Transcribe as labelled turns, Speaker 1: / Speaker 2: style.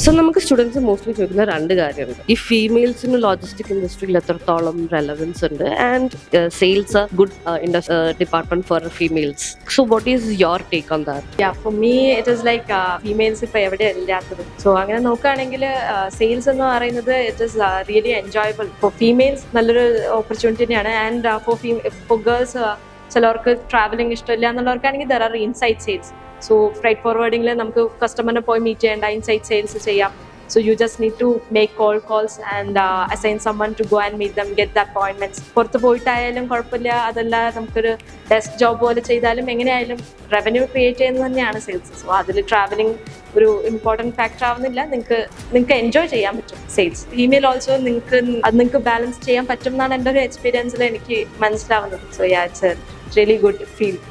Speaker 1: So നമുക്ക് students mostly ചോദിക്കുന്ന രണ്ട് കാര്യമുണ്ട്. ഈ ഫീമെയിൽസിന് ലോജിസ്റ്റിക് ഇൻഡസ്ട്രിയിൽ എത്രത്തോളം റെലവൻസ് ഉണ്ട് and sales good department for females. So what is your take on that?
Speaker 2: For me it is like females ഇപ്പൊ എവിടെ ഇല്ലാത്തത്. സോ അങ്ങനെ നോക്കുകയാണെങ്കിൽ സെയിൽസ് എന്ന് പറയുന്നത് it is really enjoyable for females. നല്ലൊരു ഓപ്പർച്യൂണിറ്റി തന്നെയാണ്. ആൻഡ് ഫോർ ഗേൾസ്, ചിലവർക്ക് ട്രാവലിംഗ് ഇഷ്ടമില്ല എന്നുള്ളവർക്കാണെങ്കിൽ there are inside sales. So freight ഫോർവേഡിംഗിൽ നമുക്ക് കസ്റ്റമറിനെ പോയി മീറ്റ് ചെയ്യേണ്ട, ഇൻസൈഡ് സെയിൽസ് ചെയ്യാം. So you just need to make cold calls and assign someone to go and meet them, get the appointments. പുറത്ത് പോയിട്ടായാലും കുഴപ്പമില്ല, അതല്ല നമുക്കൊരു ഡെസ്ക് ജോബ് പോലെ ചെയ്താലും എങ്ങനെയായാലും റവന്യൂ ക്രിയേറ്റ് ചെയ്യുന്നത് തന്നെയാണ് സെയിൽസ്. സോ അതിൽ ട്രാവലിംഗ് ഒരു ഇമ്പോർട്ടൻറ്റ് ഫാക്ടർ ആവുന്നില്ല. നിങ്ങൾക്ക് എൻജോയ് ചെയ്യാൻ പറ്റും സെയിൽസ്. ഫീമെയിൽ ഓൾസോ നിങ്ങൾക്ക് ബാലൻസ് ചെയ്യാൻ പറ്റും എന്നാണ് എൻ്റെ ഒരു എക്സ്പീരിയൻസിൽ എനിക്ക് മനസ്സിലാവുന്നത്. So yeah, it's A really good field.